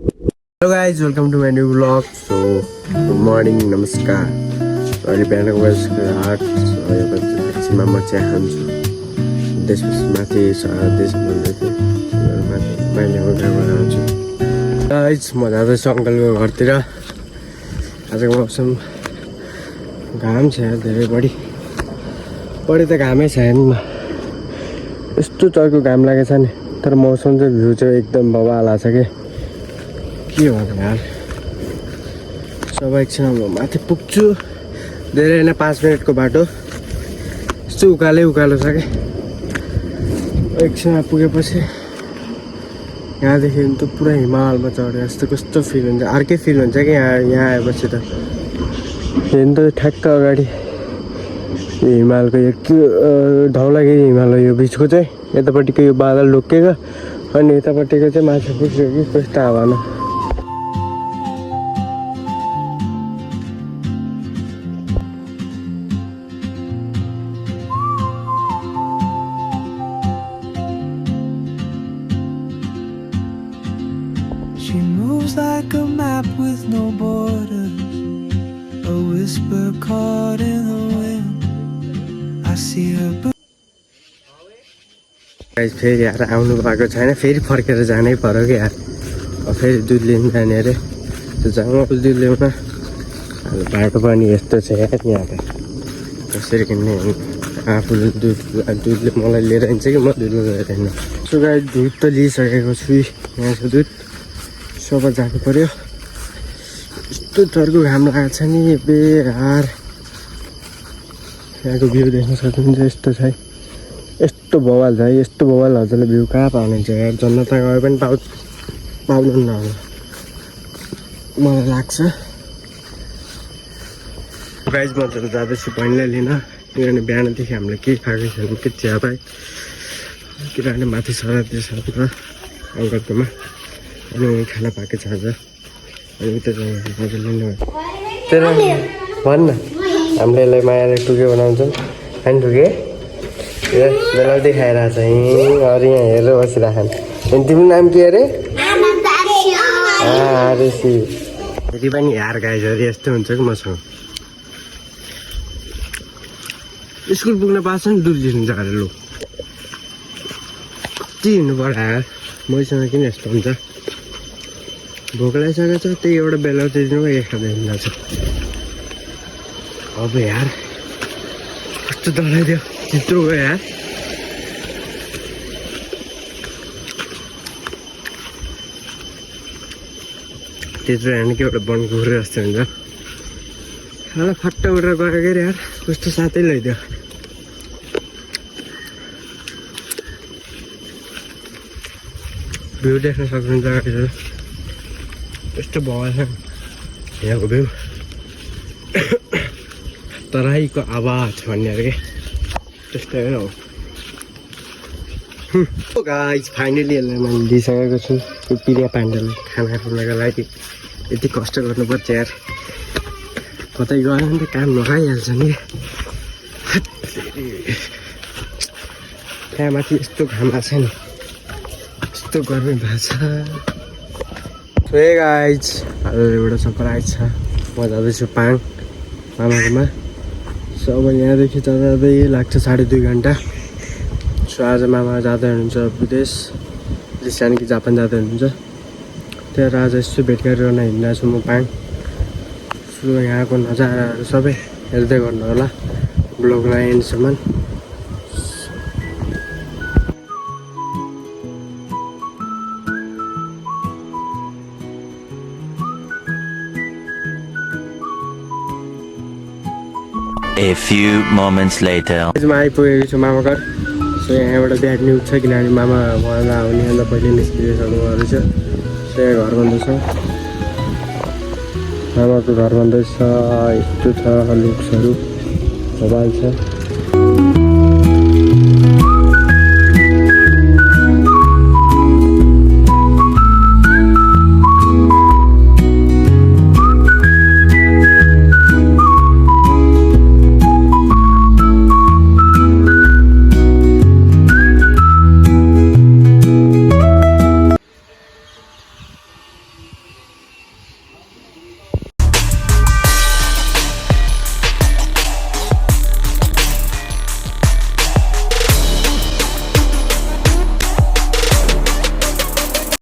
Hello guys, welcome to my new vlog. So, good morning, namaskar. So, अहिले बिहानको बजेको 8 यो बजेपछि म चिया खान्छु। त्यसपछि माथि देश भन्दै थिएँ माथि मैले घर बनाउँछु। गाइस म जाँदैछु अङ्कलको घरतिर। आजको मौसम घाम छ धेरै बढी त घामै छैन। यस्तो चर्को घाम लागेछ नि, तर मौसम चाहिँ भ्यू चाहिँ एकदम बवाल छ के भन्नु यार। सबै एकछिन म माथि पुग्छु, धेरै होइन 5 मिनटको बाटो। यस्तो उकालो छ कि एकछिनमा पुगेपछि यहाँदेखि त पुरा हिमालमा चढ्यो जस्तो कस्तो फिल हुन्छ, अर्कै फिल हुन्छ कि यहाँ आएपछि त। हेर्नु त ठ्याक्क अगाडि यो हिमालको यो धौलागिरी हिमाल हो, यो बिचको चाहिँ यतापट्टिको यो बादल ढोकेको अनि यतापट्टिको चाहिँ माथि पुग्यो कि कस्तो हावामा। She moves like a map with no borders, a whisper caught in the wind. I see her. Guys फेरि यार आउनु भएको छैन, फेरि फर्केर जानै पर्यो कि यार। फेरि दुध लिनु जाने अरे, त्यो जाउँ दुध ल्याउन। बाटो पनि यस्तो छ यार यहाँ त, कसरी किन्ने आफूले दुधले मलाई लिएर हिँड्छ कि म दुध लिएर हिँड्नु। सो गाइस दुध त लिइसकेको छु, यहाँको दुध सोबर जानु पर्यो। यस्तो चर्को घाम लागेको छ नि बे यार। यहाँको भ्यू देख्न सक्नुहुन्छ, यस्तो छ, यस्तो बवाल छ, यस्तो बवाल हजुरले भ्यू कहाँ पाउनुहुन्छ यार। जन्नत गए पनि पाउनुहुन्न होला मलाई लाग्छ। गाइस म त जाँदैछु बहिनीलाई लिन, किनभने बिहानदेखि हामीले केही खाएको छैन कि चिया पाएँ, किनभने माथि सराती छ अङ्कलकोमा अनि खाना पाएको छ आज। अनि उता हजुर लिनु भयो तेरो भन्न हामीले यसलाई मायाले टुके बनाउँछौँ। खाने टुके बेलाउटी खाइरहेको छ यहीँ, अरू यहाँ हेरेर बसिरहेको। अनि तिम्रो नाम के अरे? आरुषी। फेरि पनि यार गाइजहरू यस्तो हुन्छ कि मसँग। स्कुल पुग्न पाएको छ नि दुध लिनु जाँदा लु कति हिँड्नु पर्यो यार। मैसँग किन यस्तो हुन्छ? भोक लागिसकेको छ, त्यही एउटा बेलाउटी दिनु एक खाँदै जान्छ। अब यार कस्तो डराइदियो, चित्रो गयो यार। त्यत्रो हेर्नु के एउटा वन कुकुर जस्तो हुन्छ। खाना फट्ट उडेर गयो के अरे यार, कस्तो साथै लैदियो। भ्यू देख्न सक्नुहुन्छ गाइजहरू, यस्तो भएछ यहाँको भ्यू। तराईको आवाज भन्ने अरे के त्यस्तै हो। गाइस फाइनली यसलाई मैले लिइसकेको छु, यो पिरिया प्यान्डल खाना खानको लागि। यति कष्ट गर्नुपर्छ यार, कतै गयो भने त काम नखाइहाल्छ नि। त्यहाँ माथि यस्तो घाम छ नि, यस्तो गर्मी भएको छ। सो हे गाइज आज एउटा सरप्राइज छ। म जाँदैछु पाङ मामाकोमा। सो अब यहाँदेखि जाँदै लाग्छ 2.5 घन्टा। सो आज मामा जाँदै हुनुहुन्छ विदेश, कि जापान जाँदै हुनुहुन्छ। त्यहाँ आज यसो भेट गरिरहन हिँड्दा छु म पाङ। सो यहाँको नजाराहरू सबै हेर्दै गर्नु होला ब्लगलाई एन्डसम्म। A few moments later. म आइपुगेको छु मामा घर। सो यहाँ एउटा ब्याड न्युज छ, किनभने मामा उहाँलाई आउनेभन्दा पहिले निस्किसक्नु भएको रहेछ। सो यहाँ घर बन्दैछ, मामाको घर बन्दैछ। यस्तो छ लुक्सहरू, मोबाइल छ।